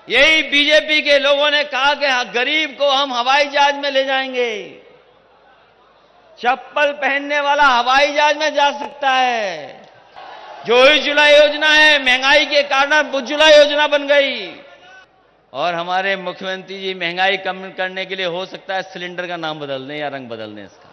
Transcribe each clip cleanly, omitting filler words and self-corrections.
यही बीजेपी के लोगों ने कहा कि गरीब को हम हवाई जहाज में ले जाएंगे। चप्पल पहनने वाला हवाई जहाज में जा सकता है। जो उज्ज्वला योजना है, महंगाई के कारण उज्ज्वला योजना बन गई। और हमारे मुख्यमंत्री जी महंगाई कम करने के लिए हो सकता है सिलेंडर का नाम बदल दें या रंग बदल दें इसका।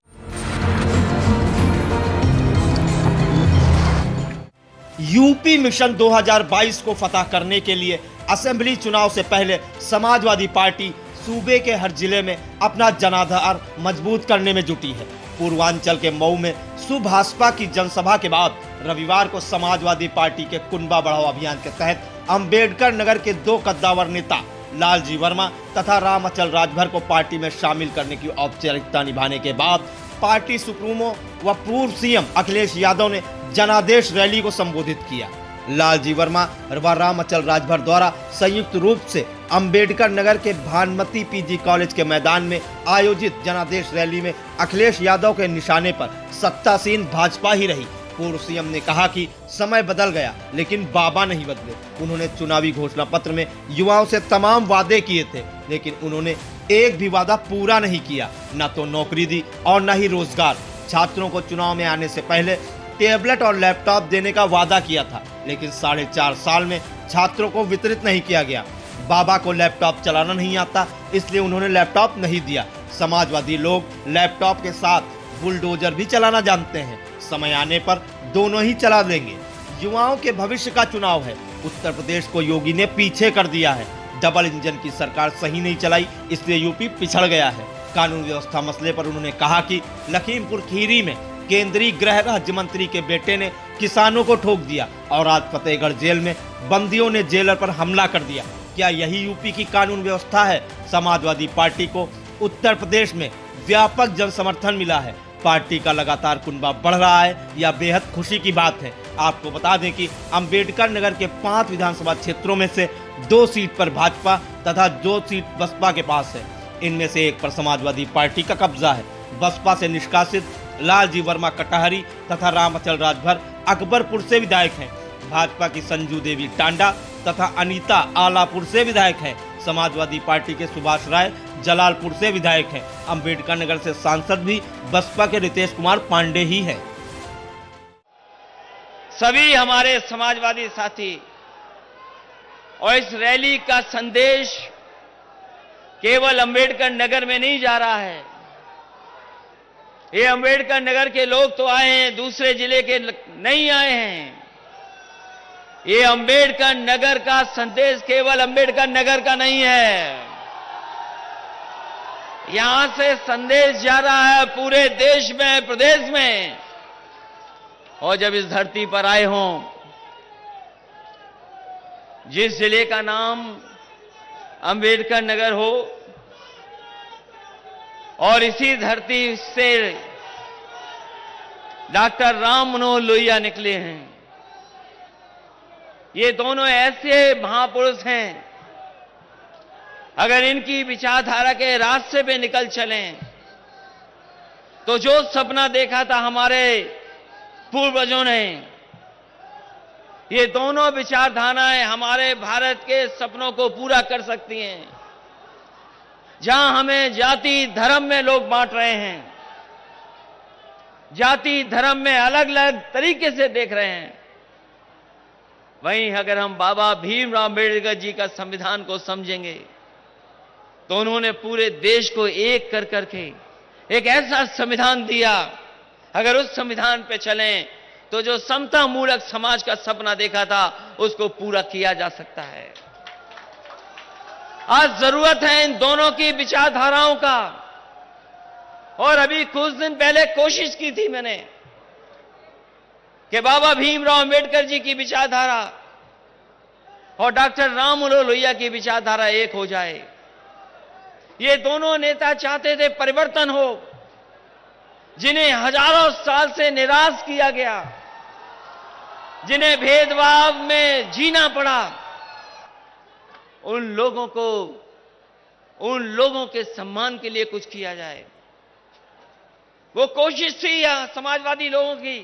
यूपी मिशन 2022 को फतह करने के लिए असेंबली चुनाव से पहले समाजवादी पार्टी सूबे के हर जिले में अपना जनाधार मजबूत करने में जुटी है। पूर्वांचल के मऊ में सुभाषपा की जनसभा के बाद रविवार को समाजवादी पार्टी के कुनबा बढ़ाओ अभियान के तहत अंबेडकर नगर के 2 कद्दावर नेता लालजी वर्मा तथा राम अचल राजभर को पार्टी में शामिल करने की औपचारिकता निभाने के बाद पार्टी सुप्रीमो व पूर्व सीएम अखिलेश यादव ने जनादेश रैली को संबोधित किया। लालजी वर्मा व राम अचल राजभर द्वारा संयुक्त रूप से अंबेडकर नगर के भानुमति पीजी कॉलेज के मैदान में आयोजित जनादेश रैली में अखिलेश यादव के निशाने पर सत्तासीन भाजपा ही रही। पूर्व सीएम ने कहा कि समय बदल गया लेकिन बाबा नहीं बदले। उन्होंने चुनावी घोषणा पत्र में युवाओं से तमाम वादे किए थे, लेकिन उन्होंने एक भी वादा पूरा नहीं किया। न तो नौकरी दी और न ही रोजगार। छात्रों को चुनाव में आने से पहले टेबलेट और लैपटॉप देने का वादा किया था, लेकिन 4.5 साल में छात्रों को वितरित नहीं किया गया। बाबा को लैपटॉप चलाना नहीं आता, इसलिए उन्होंने लैपटॉप नहीं दिया। समाजवादी लोग लैपटॉप के साथ बुलडोजर भी चलाना जानते हैं। समय आने पर दोनों ही चला देंगे। युवाओं के भविष्य का चुनाव है। उत्तर प्रदेश को योगी ने पीछे कर दिया है। डबल इंजन की सरकार सही नहीं चलाई, इसलिए यूपी पिछड़ गया है। कानून व्यवस्था मसले पर उन्होंने कहा कि लखीमपुर खीरी में केंद्रीय गृह राज्य मंत्री के बेटे ने किसानों को ठोक दिया और आज फतेहगढ़ जेल में बंदियों ने जेलर पर हमला कर दिया। क्या यही यूपी की कानून व्यवस्था है? समाजवादी पार्टी को उत्तर प्रदेश में व्यापक जन समर्थन मिला है। पार्टी का लगातार कुनबा बढ़ रहा है, यह बेहद खुशी की बात है। आपको बता दें कि अंबेडकर नगर के 5 विधानसभा क्षेत्रों में से 2 सीट पर भाजपा तथा 2 सीट बसपा के पास है। इनमें से एक पर समाजवादी पार्टी का कब्जा है। बसपा से निष्कासित लालजी वर्मा कटहरी तथा राम अचल राजभर अकबरपुर से विधायक हैं। भाजपा की संजू देवी टांडा तथा अनीता आलापुर से विधायक हैं। समाजवादी पार्टी के सुभाष राय जलालपुर से विधायक हैं। अंबेडकर नगर से सांसद भी बसपा के रितेश कुमार पांडे ही हैं। सभी हमारे समाजवादी साथी और इस रैली का संदेश केवल अंबेडकर नगर में नहीं जा रहा है। ये अंबेडकर नगर के लोग तो आए हैं, दूसरे जिले के नहीं आए हैं। ये अंबेडकर नगर का संदेश केवल अंबेडकर नगर का नहीं है। यहां से संदेश जा रहा है पूरे देश में, प्रदेश में। और जब इस धरती पर आए हों, जिस जिले का नाम अंबेडकर नगर हो और इसी धरती से डॉक्टर राम मनोहर लोहिया निकले हैं। ये दोनों ऐसे महापुरुष हैं, अगर इनकी विचारधारा के रास्ते पे निकल चलें तो जो सपना देखा था हमारे पूर्वजों ने, ये दोनों विचारधाराएं हमारे भारत के सपनों को पूरा कर सकती हैं। जहां हमें जाति धर्म में लोग बांट रहे हैं, जाति धर्म में अलग अलग तरीके से देख रहे हैं, वहीं अगर हम बाबा भीमराव अम्बेडकर जी का संविधान को समझेंगे तो उन्होंने पूरे देश को एक कर करके एक ऐसा संविधान दिया। अगर उस संविधान पे चलें तो जो समता मूलक समाज का सपना देखा था उसको पूरा किया जा सकता है। आज जरूरत है इन दोनों की विचारधाराओं का। और अभी कुछ दिन पहले कोशिश की थी मैंने कि बाबा भीमराव अम्बेडकर जी की विचारधारा और डॉक्टर राम मनोहर लोहिया की विचारधारा एक हो जाए। ये दोनों नेता चाहते थे परिवर्तन हो, जिन्हें हजारों साल से निराश किया गया, जिन्हें भेदभाव में जीना पड़ा, उन लोगों के सम्मान के लिए कुछ किया जाए। वो कोशिश थी समाजवादी लोगों की,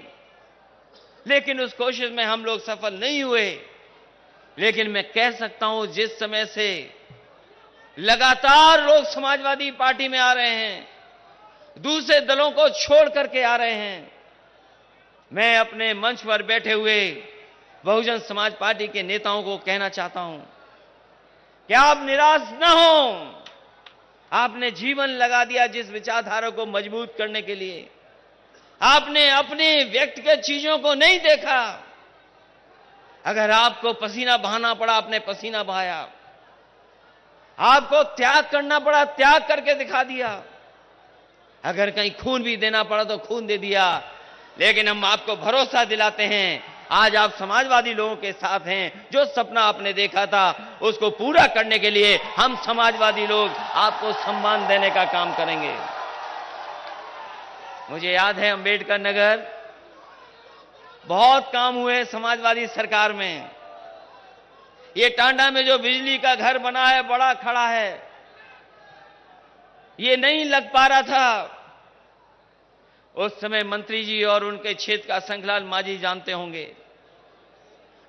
लेकिन उस कोशिश में हम लोग सफल नहीं हुए। लेकिन मैं कह सकता हूं जिस समय से लगातार लोग समाजवादी पार्टी में आ रहे हैं, दूसरे दलों को छोड़ करके आ रहे हैं, मैं अपने मंच पर बैठे हुए बहुजन समाज पार्टी के नेताओं को कहना चाहता हूं कि आप निराश न हो। आपने जीवन लगा दिया जिस विचारधारा को मजबूत करने के लिए। आपने अपने व्यक्तिगत चीजों को नहीं देखा। अगर आपको पसीना बहाना पड़ा, आपने पसीना बहाया। आपको त्याग करना पड़ा, त्याग करके दिखा दिया। अगर कहीं खून भी देना पड़ा तो खून दे दिया। लेकिन हम आपको भरोसा दिलाते हैं, आज आप समाजवादी लोगों के साथ हैं। जो सपना आपने देखा था उसको पूरा करने के लिए हम समाजवादी लोग आपको सम्मान देने का काम करेंगे। मुझे याद है अंबेडकर नगर, बहुत काम हुए समाजवादी सरकार में। ये टांडा में जो बिजली का घर बना है, बड़ा खड़ा है, ये नहीं लग पा रहा था। उस समय मंत्री जी और उनके क्षेत्र का शंखलाल माझी जानते होंगे,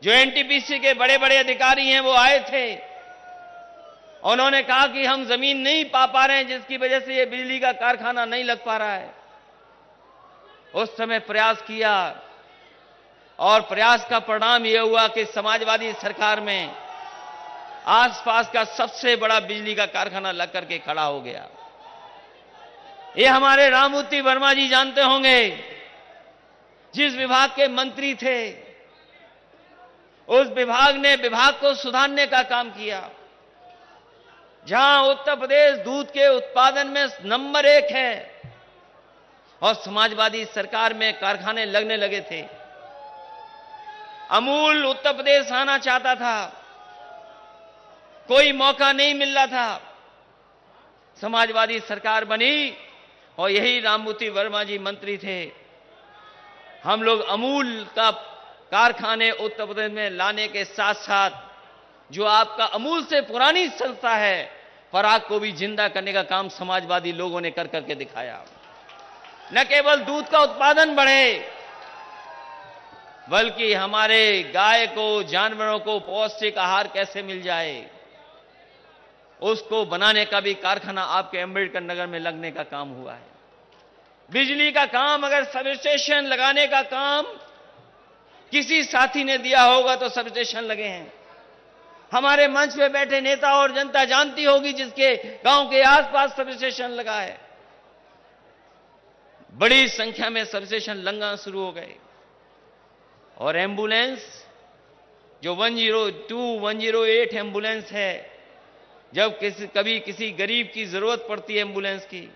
जो एनटीपीसी के बड़े बड़े अधिकारी हैं, वो आए थे। उन्होंने कहा कि हम जमीन नहीं पा रहे हैं, जिसकी वजह से ये बिजली का कारखाना नहीं लग पा रहा है। उस समय प्रयास किया और प्रयास का परिणाम यह हुआ कि समाजवादी सरकार में आसपास का सबसे बड़ा बिजली का कारखाना लग करके खड़ा हो गया। ये हमारे राममूर्ति वर्मा जी जानते होंगे, जिस विभाग के मंत्री थे, उस विभाग ने विभाग को सुधारने का काम किया। जहां उत्तर प्रदेश दूध के उत्पादन में नंबर 1 है और समाजवादी सरकार में कारखाने लगने लगे थे। अमूल उत्तर प्रदेश आना चाहता था, कोई मौका नहीं मिल रहा था। समाजवादी सरकार बनी और यही राममूर्ति वर्मा जी मंत्री थे। हम लोग अमूल का कारखाने उत्तर प्रदेश में लाने के साथ साथ जो आपका अमूल से पुरानी संस्था है पराग को भी जिंदा करने का काम समाजवादी लोगों ने कर करके दिखाया। न केवल दूध का उत्पादन बढ़े, बल्कि हमारे गाय को, जानवरों को पौष्टिक आहार कैसे मिल जाए, उसको बनाने का भी कारखाना आपके अंबेडकर नगर में लगने का काम हुआ है। बिजली का काम, अगर सब स्टेशन लगाने का काम किसी साथी ने दिया होगा तो सब स्टेशन लगे हैं। हमारे मंच पे बैठे नेता और जनता जानती होगी जिसके गांव के आसपास सब स्टेशन लगा है। बड़ी संख्या में सब स्टेशन लगना शुरू हो गए और एम्बुलेंस जो 102, 108 एम्बुलेंस है, जब कभी किसी गरीब की जरूरत पड़ती है एम्बुलेंस की,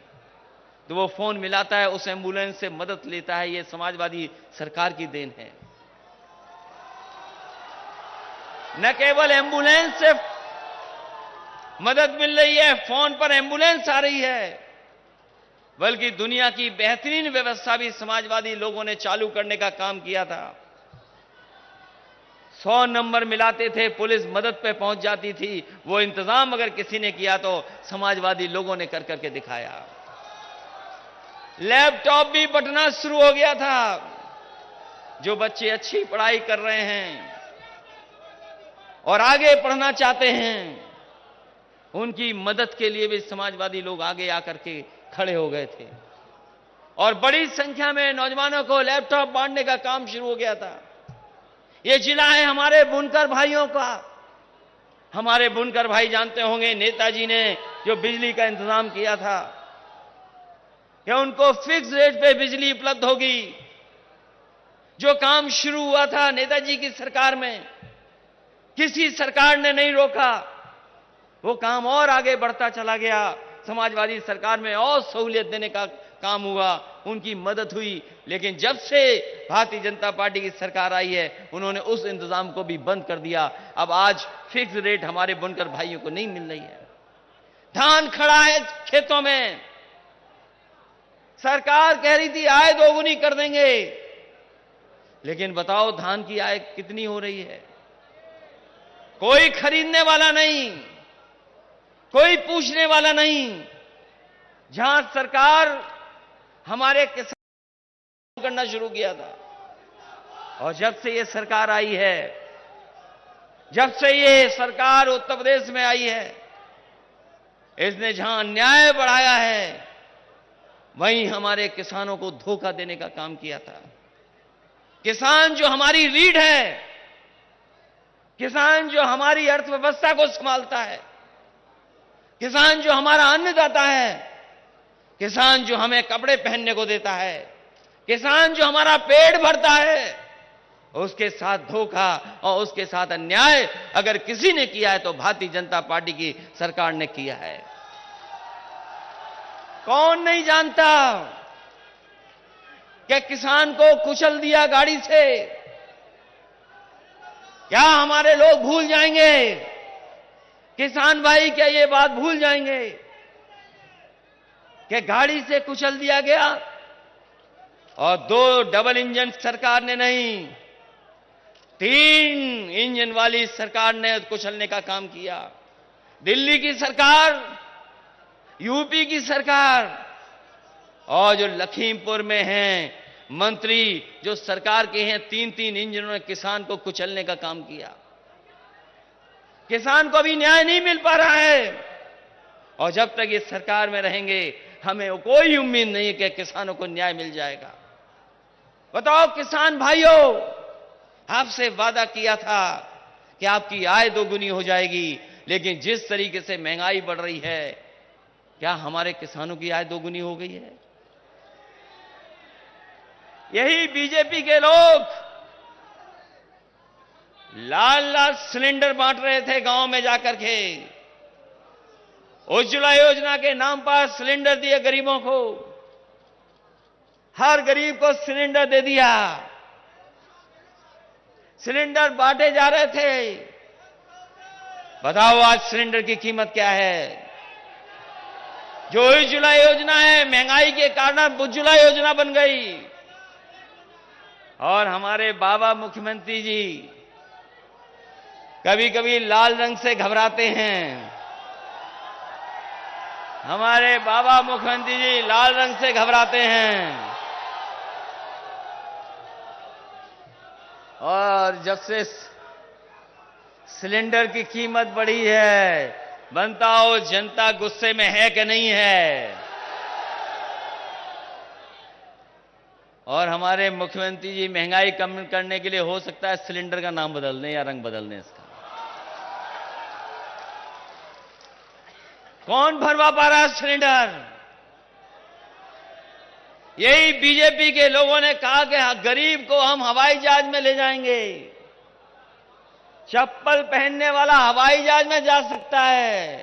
तो वो फोन मिलाता है, उस एम्बुलेंस से मदद लेता है। ये समाजवादी सरकार की देन है। न केवल एम्बुलेंस से मदद मिल रही है, फोन पर एम्बुलेंस आ रही है, बल्कि दुनिया की बेहतरीन व्यवस्था भी समाजवादी लोगों ने चालू करने का काम किया था। 100 नंबर मिलाते थे, पुलिस मदद पे पहुंच जाती थी। वो इंतजाम अगर किसी ने किया तो समाजवादी लोगों ने कर करके दिखाया। लैपटॉप भी बंटना शुरू हो गया था। जो बच्चे अच्छी पढ़ाई कर रहे हैं और आगे पढ़ना चाहते हैं, उनकी मदद के लिए भी समाजवादी लोग आगे आकर के खड़े हो गए थे और बड़ी संख्या में नौजवानों को लैपटॉप बांटने का काम शुरू हो गया था। ये जिला है हमारे बुनकर भाइयों का। हमारे बुनकर भाई जानते होंगे, नेताजी ने जो बिजली का इंतजाम किया था कि उनको फिक्स रेट पे बिजली उपलब्ध होगी। जो काम शुरू हुआ था नेताजी की सरकार में, किसी सरकार ने नहीं रोका। वो काम और आगे बढ़ता चला गया। समाजवादी सरकार में और सहूलियत देने का काम हुआ, उनकी मदद हुई। लेकिन जब से भारतीय जनता पार्टी की सरकार आई है, उन्होंने उस इंतजाम को भी बंद कर दिया। अब आज फिक्स रेट हमारे बुनकर भाइयों को नहीं मिल रही है। धान खड़ा है खेतों में, सरकार कह रही थी आय दोगुनी कर देंगे, लेकिन बताओ धान की आय कितनी हो रही है? कोई खरीदने वाला नहीं, कोई पूछने वाला नहीं। जहां सरकार हमारे किसान करना शुरू किया था और जब से ये सरकार आई है, जब से ये सरकार उत्तर प्रदेश में आई है, इसने जहां अन्याय बढ़ाया है, वहीं हमारे किसानों को धोखा देने का काम किया था। किसान जो हमारी रीढ़ है, किसान जो हमारी अर्थव्यवस्था को संभालता है, किसान जो हमारा अन्नदाता है, किसान जो हमें कपड़े पहनने को देता है, किसान जो हमारा पेट भरता है, उसके साथ धोखा और उसके साथ अन्याय अगर किसी ने किया है तो भारतीय जनता पार्टी की सरकार ने किया है। कौन नहीं जानता कि किसान को कुचल दिया गाड़ी से? क्या हमारे लोग भूल जाएंगे? किसान भाई क्या ये बात भूल जाएंगे कि गाड़ी से कुचल दिया गया? और 2 डबल इंजन सरकार ने नहीं, 3 इंजन वाली सरकार ने कुचलने का काम किया। दिल्ली की सरकार, यूपी की सरकार और जो लखीमपुर में हैं मंत्री जो सरकार के हैं, 3-3 इंजनों ने किसान को कुचलने का काम किया। किसान को भी न्याय नहीं मिल पा रहा है और जब तक ये सरकार में रहेंगे हमें कोई उम्मीद नहीं है कि किसानों को न्याय मिल जाएगा। बताओ किसान भाइयों, आपसे वादा किया था कि आपकी आय 2 गुनी हो जाएगी, लेकिन जिस तरीके से महंगाई बढ़ रही है, क्या हमारे किसानों की आय 2 गुनी हो गई है? यही बीजेपी के लोग लाल सिलेंडर बांट रहे थे गांव में जाकर के। उज्ज्वला योजना के नाम पर सिलेंडर दिए गरीबों को, हर गरीब को सिलेंडर दे दिया, सिलेंडर बांटे जा रहे थे। बताओ आज सिलेंडर की कीमत क्या है? जो उज्ज्वला योजना है, महंगाई के कारण उज्ज्वला योजना बन गई। और हमारे बाबा मुख्यमंत्री जी कभी कभी लाल रंग से घबराते हैं। हमारे बाबा मुख्यमंत्री जी लाल रंग से घबराते हैं। और जब से सिलेंडर की कीमत बढ़ी है, बनता हो जनता गुस्से में है कि नहीं है? और हमारे मुख्यमंत्री जी महंगाई कम करने के लिए हो सकता है सिलेंडर का नाम बदल दें या रंग बदल दें इसका। कौन भरवा पा रहा है सिलेंडर? यही बीजेपी के लोगों ने कहा कि गरीब को हम हवाई जहाज में ले जाएंगे, चप्पल पहनने वाला हवाई जहाज में जा सकता है।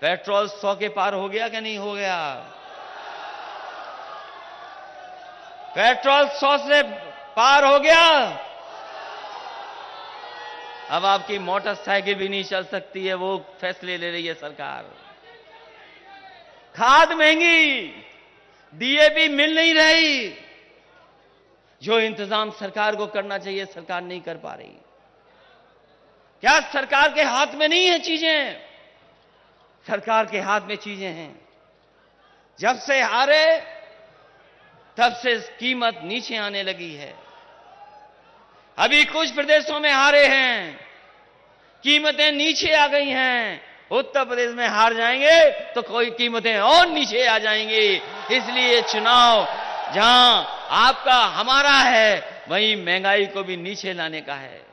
पेट्रोल 100 के पार हो गया कि नहीं हो गया? पेट्रोल 100 से पार हो गया। अब आपकी मोटरसाइकिल भी नहीं चल सकती है, वो फैसले ले रही है सरकार। खाद महंगी, डीएपी मिल नहीं रही। जो इंतजाम सरकार को करना चाहिए सरकार नहीं कर पा रही। क्या सरकार के हाथ में नहीं है चीजें? सरकार के हाथ में चीजें हैं। जब से हारे तब से कीमत नीचे आने लगी है। अभी कुछ प्रदेशों में हारे हैं, कीमतें नीचे आ गई हैं। उत्तर प्रदेश में हार जाएंगे तो कोई कीमतें और नीचे आ जाएंगी। इसलिए चुनाव जहां आपका हमारा है, वहीं महंगाई को भी नीचे लाने का है।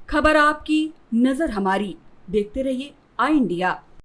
खबर आपकी, नजर हमारी। देखते रहिए आई इंडिया।